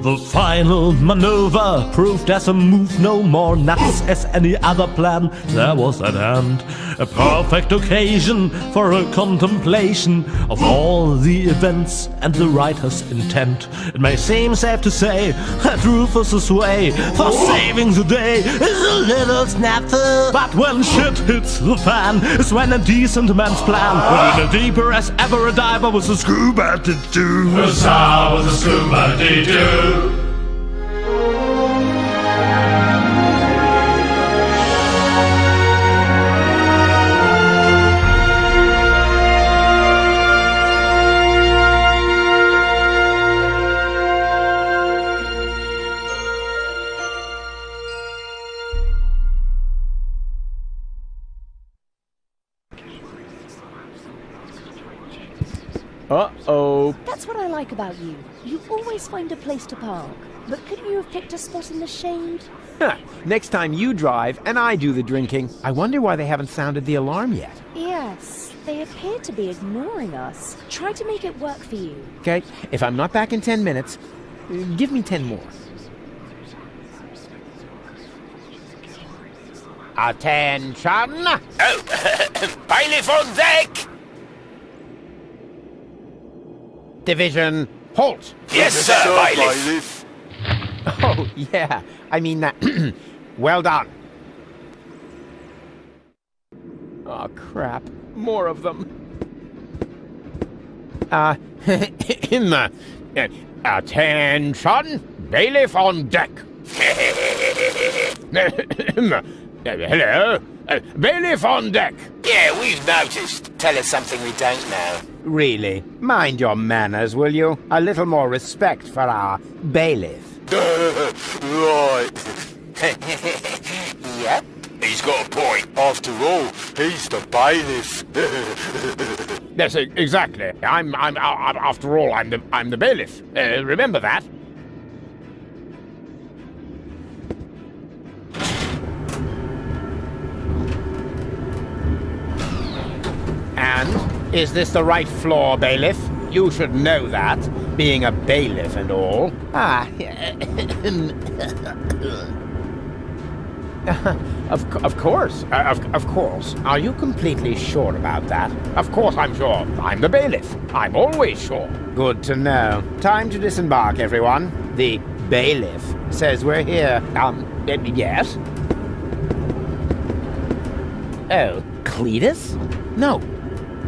The final maneuver proved as a move no more nuts as any other plan there was at hand. A perfect occasion for a contemplation of all the events and the writer's intent. It may seem safe to say that Rufus's way for saving the day is a little snafu. But when shit hits the fan is when a decent man's plan will in a deeper as ever a diver with a scuba to do. The sound with a scuba to do. Uh-oh. That's what I like about you. You always find a place to park. But couldn't you have picked a spot in the shade? Next time you drive and I do the drinking. I wonder why they haven't sounded the alarm yet. Yes, they appear to be ignoring us. Try to make it work for you. Okay, if I'm not back in 10 minutes, give me 10 more. Attention! Oh, bailiff on deck! Division, halt! Yes, sir, bailiff. Oh, yeah. I mean, well done. Oh, crap. More of them. Attention! Bailiff on deck! Hello? Bailiff on deck! Yeah, we've noticed. Tell us something we don't know. Really? Mind your manners, will you? A little more respect for our bailiff. Right. Yep. He's got a point. After all, he's the bailiff. Yes, exactly. After all, I'm the bailiff. Remember that. And is this the right floor, bailiff? You should know that, being a bailiff and all. Of course. Of course. Are you completely sure about that? Of course I'm sure. I'm the bailiff. I'm always sure. Good to know. Time to disembark, everyone. The bailiff says we're here. Yes? Oh, Cletus? No.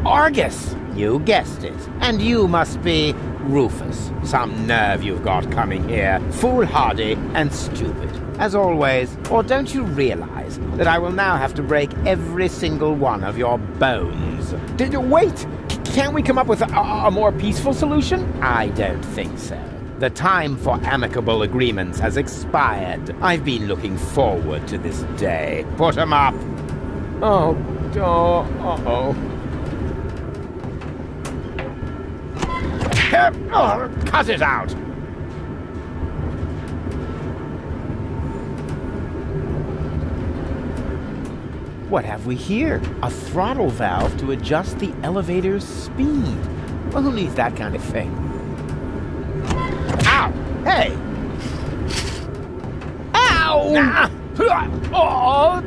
Argus! You guessed it. And you must be Rufus. Some nerve you've got coming here. Foolhardy and stupid, as always. Or don't you realize that I will now have to break every single one of your bones? Wait! Can't we come up with a more peaceful solution? I don't think so. The time for amicable agreements has expired. I've been looking forward to this day. Put 'em up! Oh, uh-oh. Cut it out! What have we here? A throttle valve to adjust the elevator's speed. Well, who needs that kind of thing? Ow! Hey! Ow! Oh!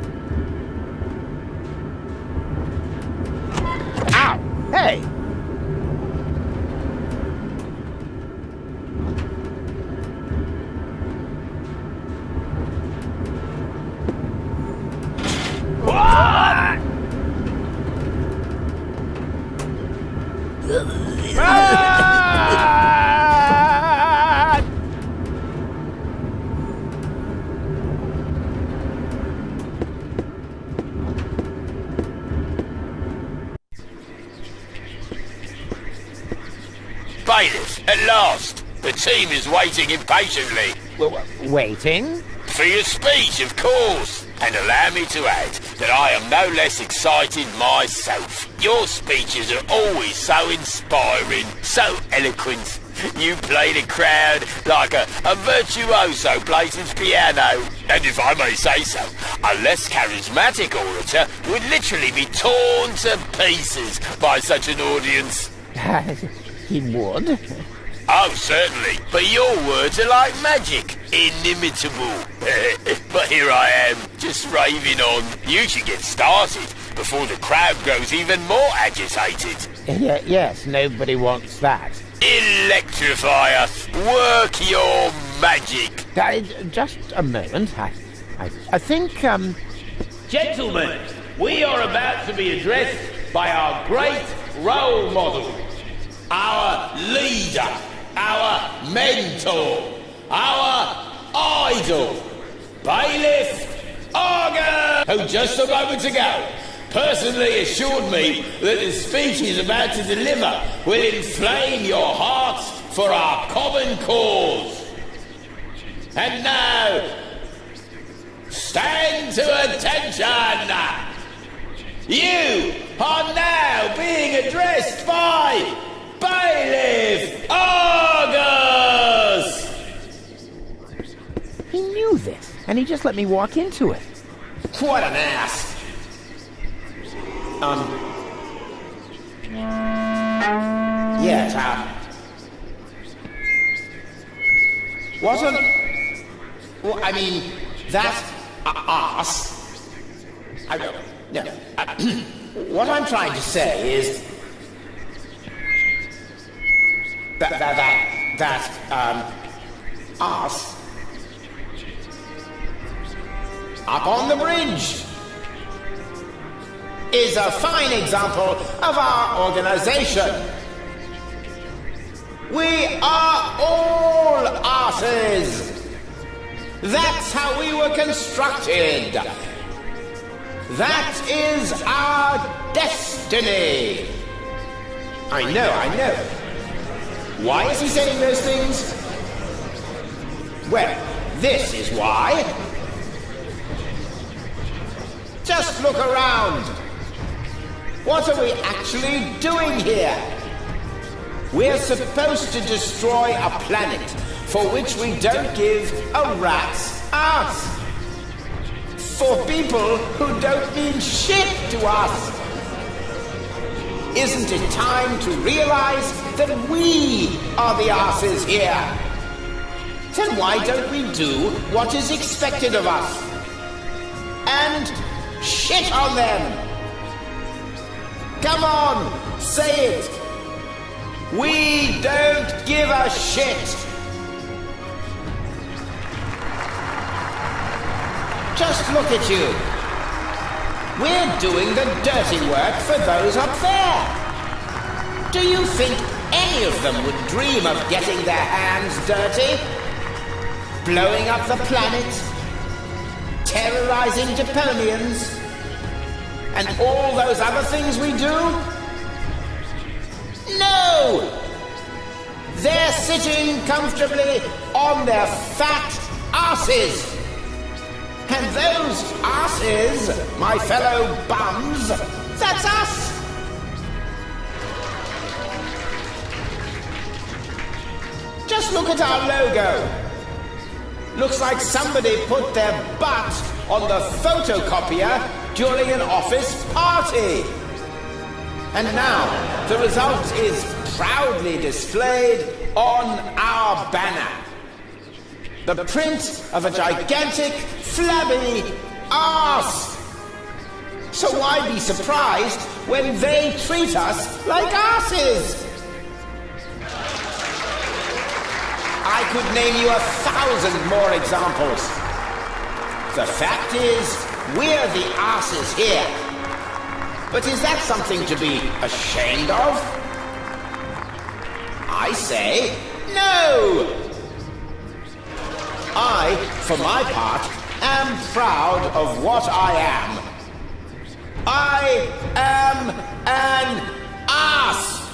Ow! Hey! Bailiff, at last! The team is waiting impatiently. Waiting? For your speech, of course. And allow me to add that I am no less excited myself. Your speeches are always so inspiring, so eloquent. You play the crowd like a virtuoso plays his piano. And if I may say so, a less charismatic orator would literally be torn to pieces by such an audience. He would? Oh, certainly. But your words are like magic. Inimitable. But here I am, just raving on. You should get started before the crowd grows even more agitated. Yes, nobody wants that. Electrify us. Work your magic. Just a moment. I think, Gentlemen, we are about to be addressed by our great role model, our leader, our mentor, our idol, Bailiff Argus, who just a moment ago personally assured me that the speech he's about to deliver will inflame your hearts for our common cause. And now, stand to attention! You are now being addressed by Bailiff Argus! he knew this, and he just let me walk into it. What an ass! Yes, wasn't... Well, I mean, that ass... I don't know. What I'm trying to say is... That ass... up on the bridge is a fine example of our organization. We are all asses. That's how we were constructed. That is our destiny. I know. Why is he saying those things? Well, this is why. Just look around. What are we actually doing here? We're supposed to destroy a planet for which we don't give a rat's ass. For people who don't mean shit to us. Isn't it time to realize that we are the asses here? Then why don't we do what is expected of us? And shit on them! Come on, say it! We don't give a shit! Just look at you. We're doing the dirty work for those up there. Do you think any of them would dream of getting their hands dirty? Blowing up the planet? Terrorizing Deponians? And all those other things we do? No! They're sitting comfortably on their fat asses. And those asses, my fellow bums, that's us! Just look at our logo. Looks like somebody put their butt on the photocopier during an office party. And now, the result is proudly displayed on our banner. The print of a gigantic, flabby arse. So why be surprised when they treat us like arses? I could name you 1,000 more examples. The fact is, we're the arses here. But is that something to be ashamed of? I say, no! I, for my part, am proud of what I am. I am an ass!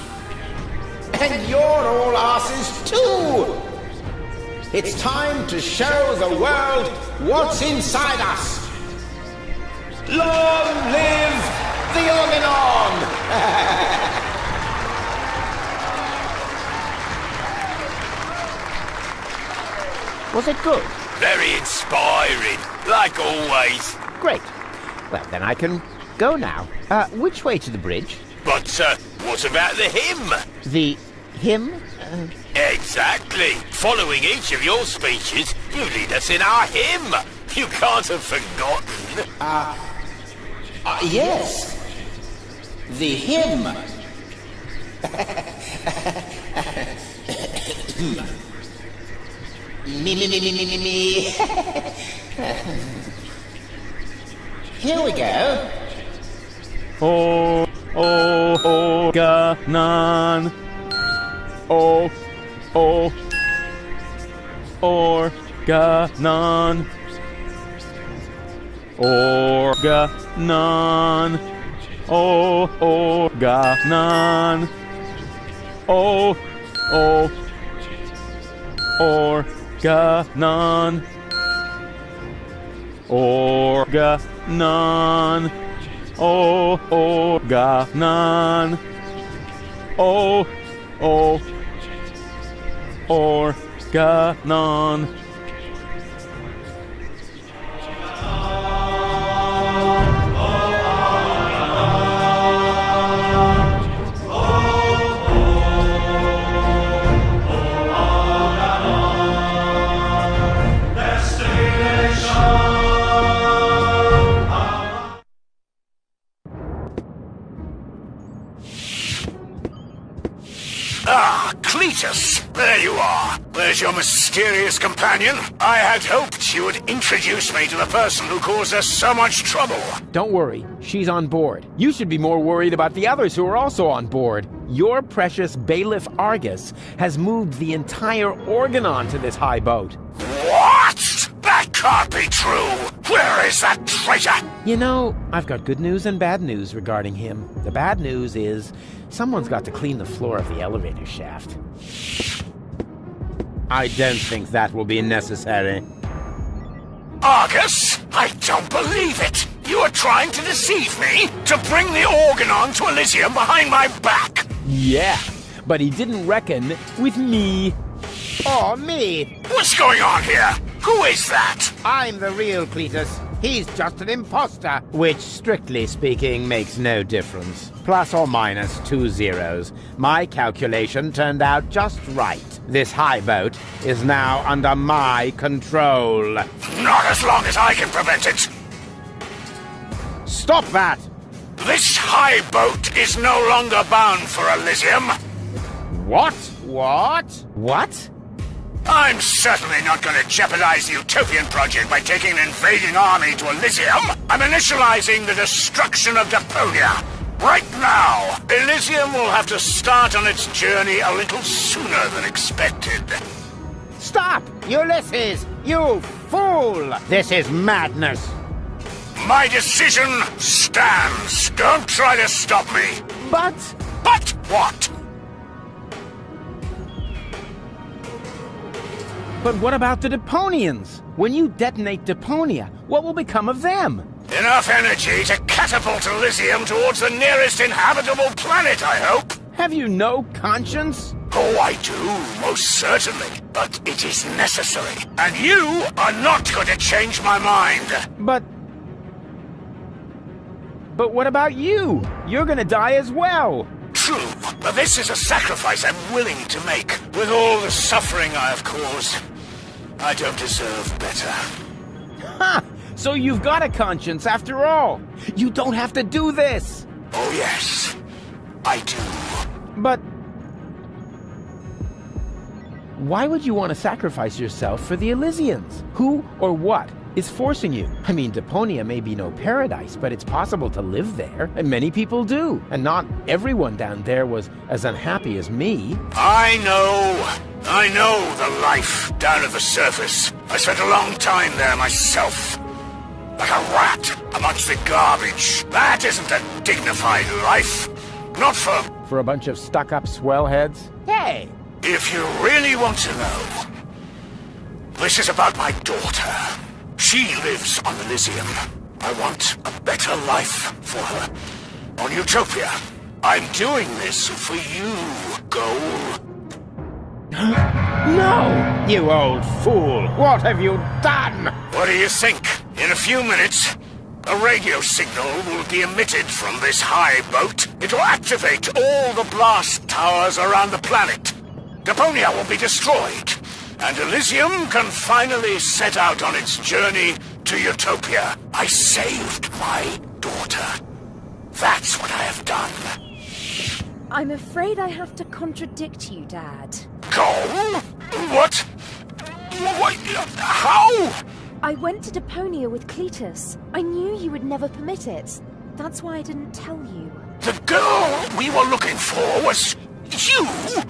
And you're all asses too! It's time to show the world what's inside us. Long live the Organon! Was it good? Very inspiring, like always. Great. Well, then I can go now. Which way to the bridge? But, what about the hymn? The him? Exactly. Following each of your speeches, you lead us in our hymn. You can't have forgotten. Yes. The hymn. Me. Here we go. Organon. Organon. Organon. Organon. Organon. Organon. Organon. Organon. Ah, Cletus! There you are. There's your mysterious companion. I had hoped you would introduce me to the person who caused us so much trouble. Don't worry, she's on board. You should be more worried about the others who are also on board. Your precious bailiff Argus has moved the entire Organon to this high boat. What? That can't be true. Where is that traitor? You know, I've got good news and bad news regarding him. The bad news is someone's got to clean the floor of the elevator shaft. I don't think that will be necessary. Argus? I don't believe it. You are trying to deceive me? To bring the Organon to Elysium behind my back? Yeah, but he didn't reckon with me. Oh, me. What's going on here? Who is that? I'm the real Cletus. He's just an imposter. Which, strictly speaking, makes no difference. Plus or minus 2 zeros. My calculation turned out just right. This high boat is now under my control. Not as long as I can prevent it. Stop that! This high boat is no longer bound for Elysium. What? What? I'm certainly not going to jeopardize the Utopian project by taking an invading army to Elysium. I'm initializing the destruction of Deponia. Right now, Elysium will have to start on its journey a little sooner than expected. Stop! Ulysses! You fool! This is madness! My decision stands. Don't try to stop me. But What? But what about the Deponians? When you detonate Deponia, what will become of them? Enough energy to catapult Elysium towards the nearest inhabitable planet, I hope. Have you no conscience? Oh, I do, most certainly. But it is necessary. And you are not going to change my mind. But what about you? You're gonna die as well. True, but this is a sacrifice I'm willing to make. With all the suffering I have caused, I don't deserve better. Ha! So you've got a conscience after all. You don't have to do this. Oh, yes, I do. But why would you want to sacrifice yourself for the Elysians? Who or what is forcing you? I mean, Deponia may be no paradise, but it's possible to live there, and many people do. And not everyone down there was as unhappy as me. I know the life down at the surface. I spent a long time there myself. Like a rat amongst the garbage. That isn't a dignified life. Not for a bunch of stuck-up swellheads? Hey! If you really want to know, this is about my daughter. She lives on Elysium. I want a better life for her. On Utopia. I'm doing this for you, Goal. No! You old fool! What have you done? What do you think? In a few minutes, A radio signal will be emitted from this high boat. It will activate all the blast towers around the planet. Deponia will be destroyed, and Elysium can finally set out on its journey to Utopia. I saved my daughter. That's what I have done. I'm afraid I have to contradict you, Dad. Go? What? What? How? I went to Deponia with Cletus. I knew you would never permit it. That's why I didn't tell you. The girl we were looking for was you?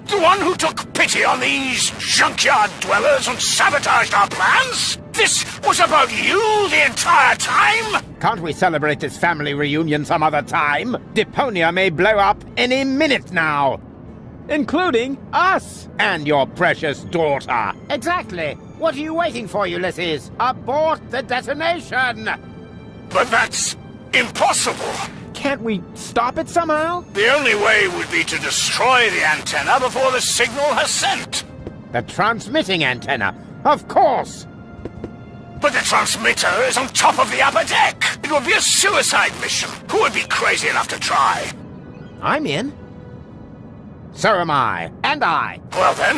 The one who took pity on these junkyard dwellers and sabotaged our plans? This was about you the entire time? Can't we celebrate this family reunion some other time? Deponia may blow up any minute now. Including us and your precious daughter. Exactly. What are you waiting for, Ulysses? Abort the detonation! But that's impossible. Can't we stop it somehow? The only way would be to destroy the antenna before the signal has sent. The transmitting antenna, of course! But the transmitter is on top of the upper deck. It would be a suicide mission. Who would be crazy enough to try? I'm in. So am I. And I. Well then,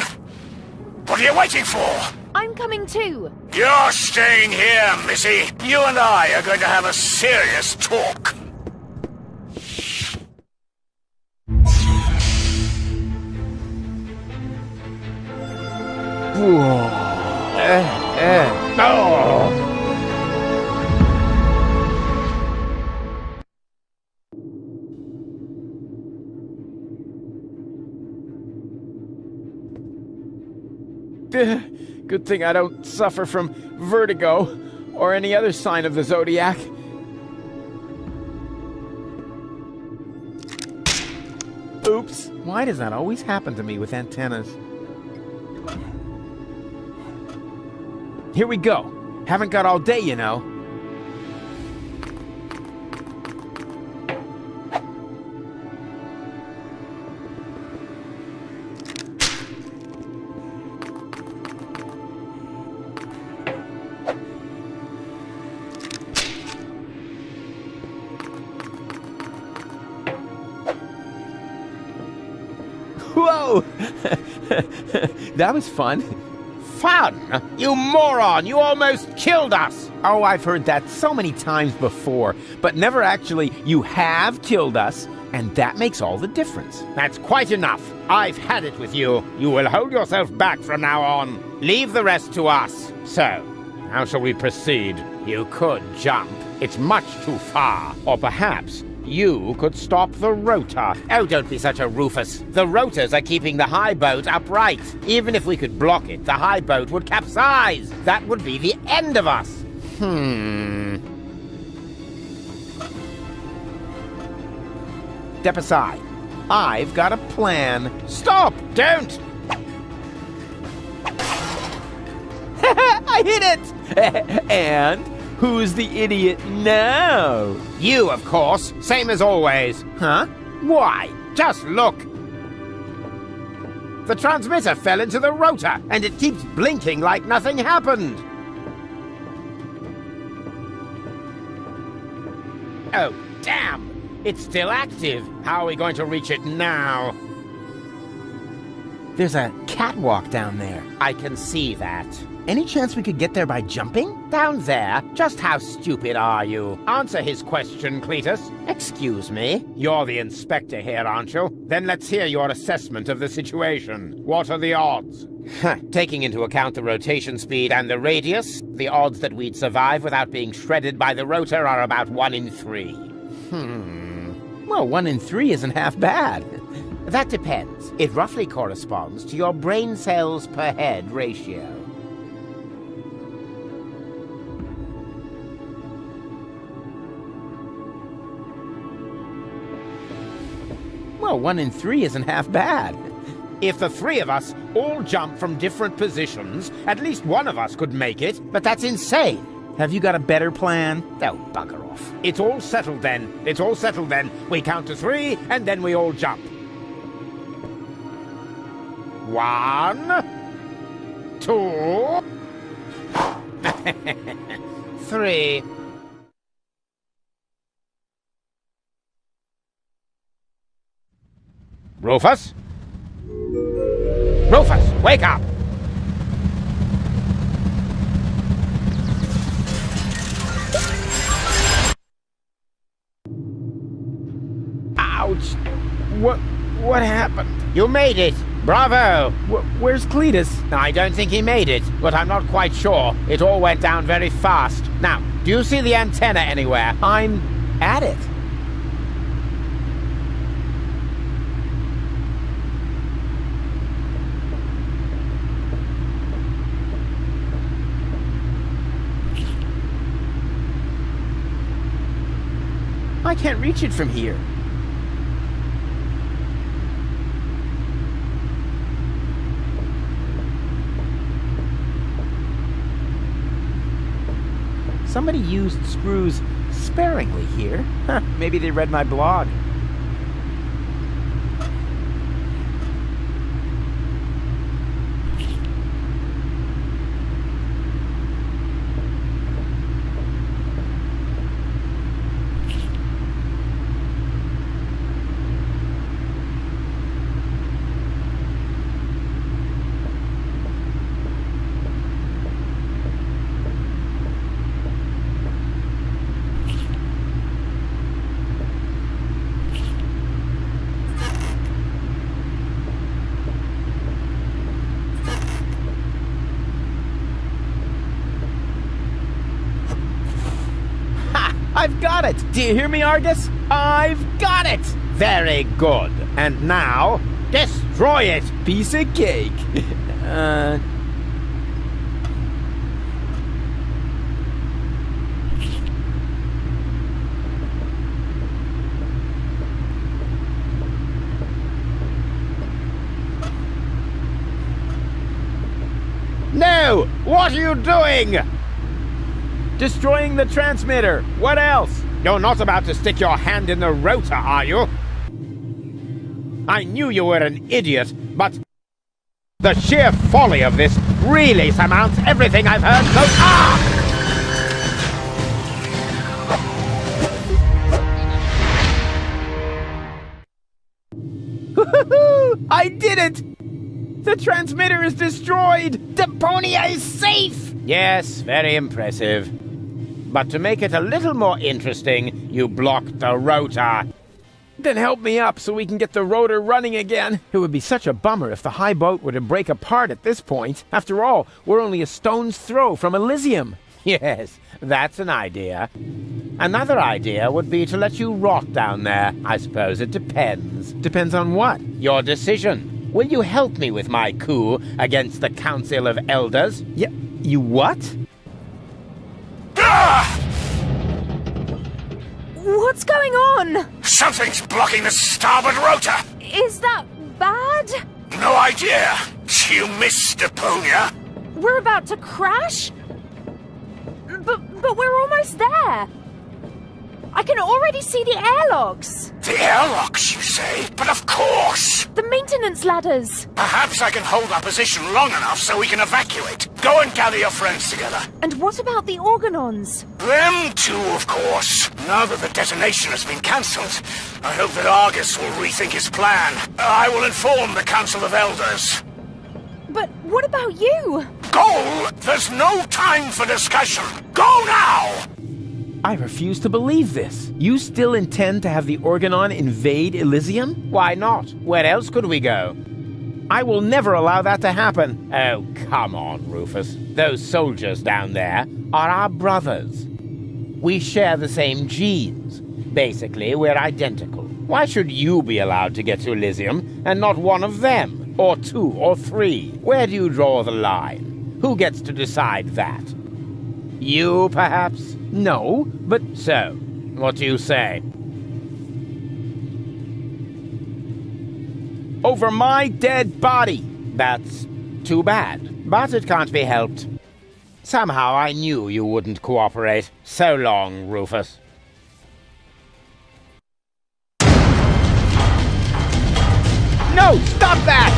what are you waiting for? I'm coming too. You're staying here, Missy. You and I are going to have a serious talk. Good thing I don't suffer from vertigo or any other sign of the zodiac. Oops. Why does that always happen to me with antennas? Here we go. Haven't got all day, you know. Whoa! That was fun. Fun? You moron! You almost killed us! Oh, I've heard that so many times before, but never actually, you have killed us, and that makes all the difference. That's quite enough. I've had it with you. You will hold yourself back from now on. Leave the rest to us. So, how shall we proceed? You could jump. It's much too far. Or perhaps you could stop the rotor. Oh, don't be such a Rufus. The rotors are keeping the high boat upright. Even if we could block it, the high boat would capsize. That would be the end of us. Step aside. I've got a plan. Stop! Don't! I hit it! And who's the idiot now? You, of course. Same as always. Huh? Why? Just look. The transmitter fell into the rotor, and it keeps blinking like nothing happened. Oh, damn! It's still active. How are we going to reach it now? There's a catwalk down there. I can see that. Any chance we could get there by jumping? Down there? Just how stupid are you? Answer his question, Cletus. Excuse me? You're the inspector here, aren't you? Then let's hear your assessment of the situation. What are the odds? Taking into account the rotation speed and the radius, the odds that we'd survive without being shredded by the rotor are about 1 in 3. Well, 1 in 3 isn't half bad. That depends. It roughly corresponds to your brain cells per head ratio. Well, 1 in 3 isn't half bad. If the 3 of us all jump from different positions, at least one of us could make it, but that's insane. Have you got a better plan? Oh, bugger off. It's all settled then. It's all settled then. We count to 3, and then we all jump. 1, 2, 3. Rufus? Rufus, wake up! Ouch! What happened? You made it! Bravo! Where's Cletus? I don't think he made it, but I'm not quite sure. It all went down very fast. Now, do you see the antenna anywhere? I'm at it. I can't reach it from here. Somebody used screws sparingly here. Huh, maybe they read my blog. I've got it! Do you hear me, Argus? I've got it! Very good. And now, destroy it! Piece of cake. No! What are you doing? Destroying the transmitter. What else? You're not about to stick your hand in the rotor, are you? I knew you were an idiot, but the sheer folly of this really surmounts everything I've heard so far! I did it! The transmitter is destroyed! Deponia is safe! Yes, very impressive. But to make it a little more interesting, you blocked the rotor. Then help me up so we can get the rotor running again. It would be such a bummer if the high boat were to break apart at this point. After all, we're only a stone's throw from Elysium. Yes, that's an idea. Another idea would be to let you rot down there. I suppose it depends. Depends on what? Your decision. Will you help me with my coup against the Council of Elders? Yeah, you what? What's going on? Something's blocking the starboard rotor. Is that bad? No idea. You missed Deponia. We're about to crash? But we're almost there. I can already see the airlocks. The airlocks, you say? But of course! The maintenance ladders. Perhaps I can hold our position long enough so we can evacuate. Go and gather your friends together. And what about the organons? Them too, of course. Now that the detonation has been cancelled, I hope that Argus will rethink his plan. I will inform the Council of Elders. But what about you? Go! There's no time for discussion. Go now! I refuse to believe this. You still intend to have the Organon invade Elysium? Why not? Where else could we go? I will never allow that to happen. Oh, come on, Rufus. Those soldiers down there are our brothers. We share the same genes. Basically, we're identical. Why should you be allowed to get to Elysium and not one of them? Or two or three? Where do you draw the line? Who gets to decide that? You, perhaps? No, but... So, what do you say? Over my dead body! That's too bad, but it can't be helped. Somehow I knew you wouldn't cooperate. So long, Rufus. No! Stop that!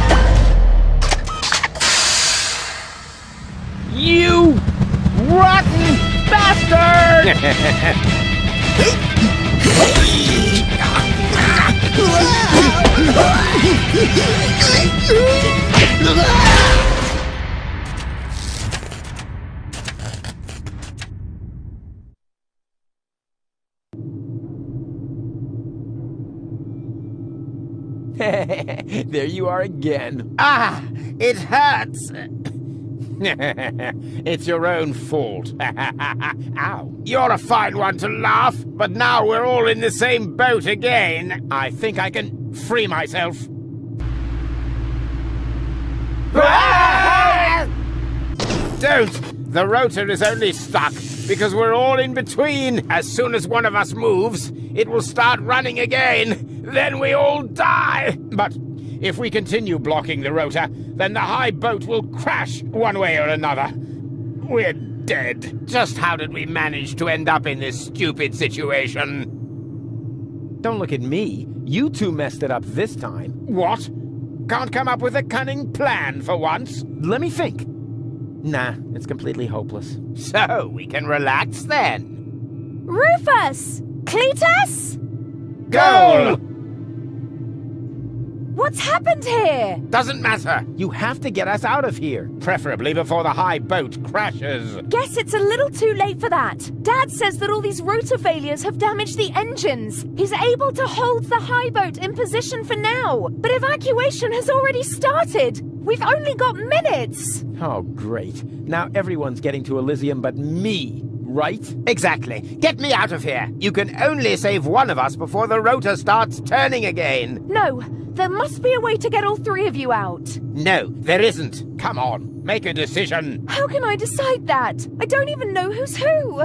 You rotten bastard! There you are again. Ah, it hurts. It's your own fault. Ow. You're a fine one to laugh, but now we're all in the same boat again. I think I can free myself. Don't! The rotor is only stuck because we're all in between. As soon as one of us moves, it will start running again. Then we all die. But if we continue blocking the rotor, then the high boat will crash one way or another. We're dead. Just how did we manage to end up in this stupid situation? Don't look at me. You two messed it up this time. What? Can't come up with a cunning plan for once? Let me think. Nah, it's completely hopeless. So we can relax then. Rufus! Cletus! Goal! What's happened here? Doesn't matter. You have to get us out of here. Preferably before the high boat crashes. Guess it's a little too late for that. Dad says that all these rotor failures have damaged the engines. He's able to hold the high boat in position for now, but evacuation has already started. We've only got minutes. Oh, great. Now everyone's getting to Elysium but me, right? Exactly. Get me out of here. You can only save one of us before the rotor starts turning again. No, there must be a way to get all three of you out. No, there isn't. Come on, make a decision. How can I decide that? I don't even know who's who.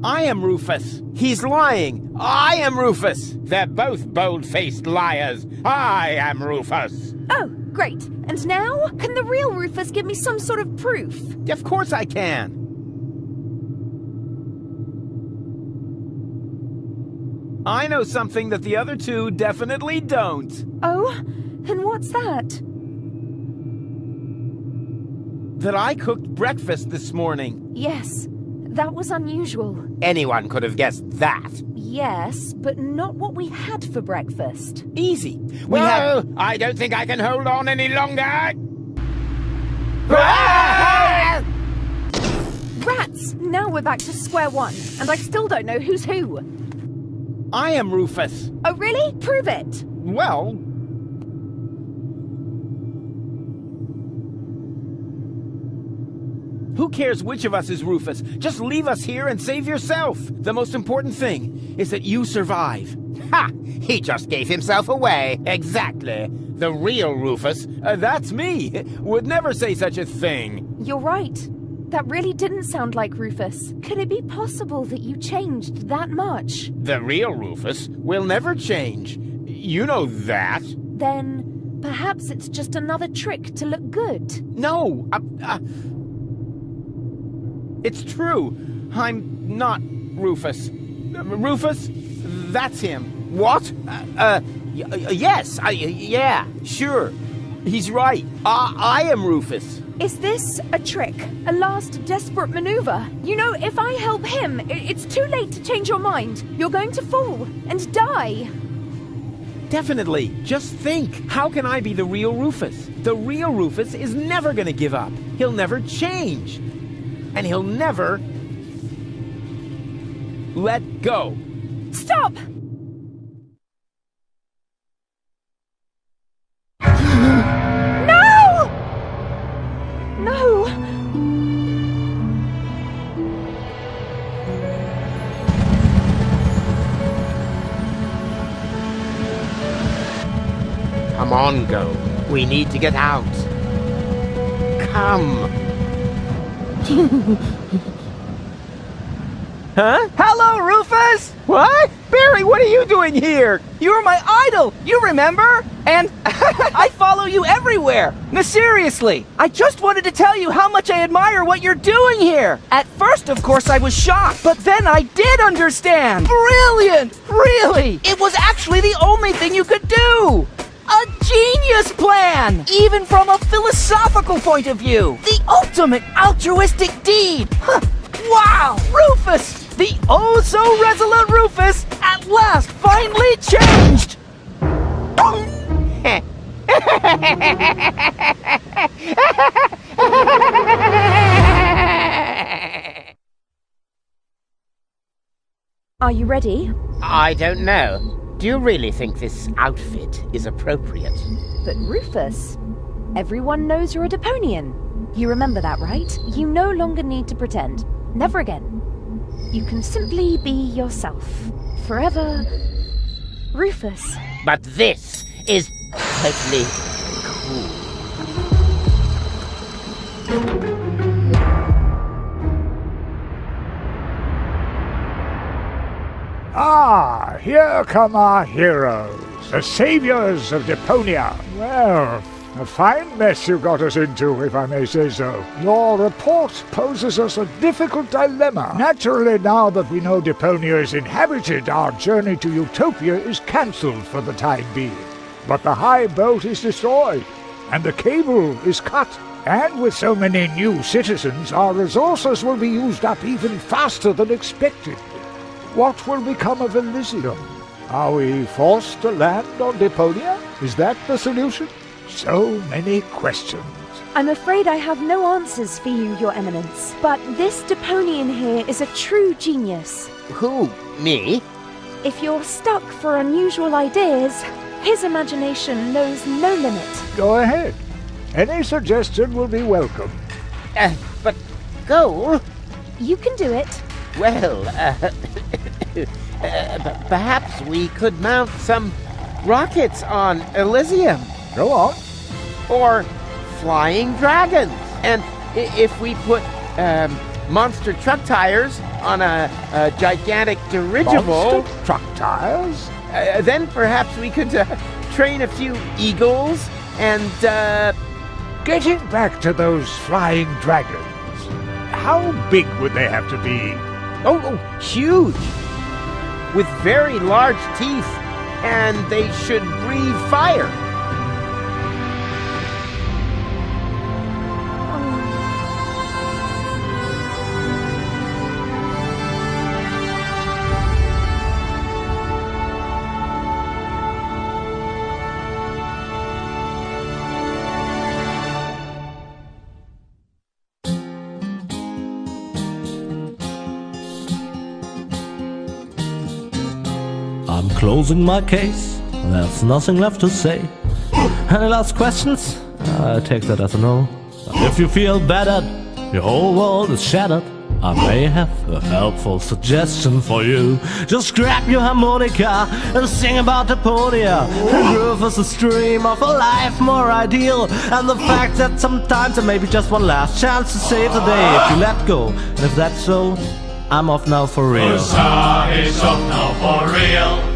I am Rufus. He's lying. I am Rufus. They're both bold-faced liars. I am Rufus. Oh, great. And now? Can the real Rufus give me some sort of proof? Of course I can. I know something that the other two definitely don't. Oh? And what's that? That I cooked breakfast this morning. Yes, that was unusual. Anyone could have guessed that. Yes, but not what we had for breakfast. Easy. Whoa! I don't think I can hold on any longer. Rats! Now we're back to square one, and I still don't know who's who. I am Rufus. Oh, really? Prove it. Well... Who cares which of us is Rufus? Just leave us here and save yourself. The most important thing is that you survive. Ha! He just gave himself away. Exactly. The real Rufus. That's me. Would never say such a thing. You're right. That really didn't sound like Rufus. Could it be possible that you changed that much? The real Rufus will never change. You know that. Then perhaps it's just another trick to look good. No. It's true. I'm not Rufus. Rufus? That's him. What? Yes. Yeah. Sure. He's right. I am Rufus. Is this a trick? A last desperate maneuver? You know, if I help him, it's too late to change your mind. You're going to fall and die. Definitely. Just think. How can I be the real Rufus? The real Rufus is never going to give up. He'll never change. And he'll never let go. Stop! No! No! Come on, Go. We need to get out. Come. Huh? Hello, Rufus! What? Barry, what are you doing here? You were my idol, you remember? And I follow you everywhere. No, seriously, I just wanted to tell you how much I admire what you're doing here. At first, of course, I was shocked, but then I did understand. Brilliant! Really! It was actually the only thing you could do. A genius plan! Even from a philosophical point of view. The ultimate altruistic deed. Huh. Wow! Rufus! The oh-so-resolute Rufus at last finally changed! Are you ready? I don't know. Do you really think this outfit is appropriate? But Rufus, everyone knows you're a Deponian. You remember that, right? You no longer need to pretend. Never again. You can simply be yourself. Forever, Rufus. But this is totally cool. Ah, here come our heroes, the saviors of Deponia. Well, a fine mess you got us into, if I may say so. Your report poses us a difficult dilemma. Naturally, now that we know Deponia is inhabited, our journey to Utopia is cancelled for the time being. But the high boat is destroyed, and the cable is cut. And with so many new citizens, our resources will be used up even faster than expected. What will become of Elysium? Are we forced to land on Deponia? Is that the solution? So many questions. I'm afraid I have no answers for you, Your Eminence. But this Deponian here is a true genius. Who? Me? If you're stuck for unusual ideas, his imagination knows no limit. Go ahead. Any suggestion will be welcome. But Goal? You can do it. Well, perhaps we could mount some rockets on Elysium. Go on. Or flying dragons. And if we put monster truck tires on a gigantic dirigible... Monster truck tires? Then perhaps we could train a few eagles and... Getting back to those flying dragons, how big would they have to be? Oh, huge! With very large teeth, and they should breathe fire. I'm closing my case, there's nothing left to say. Any last questions? I take that as a no. If you feel battered, your whole world is shattered, I may have a helpful suggestion for you. Just grab your harmonica and sing about Deponia. Rufus' dream of a life more ideal, and the fact that sometimes there may be just one last chance to save the day if you let go. And if that's so, I'm off now for real. Usa is off now for real.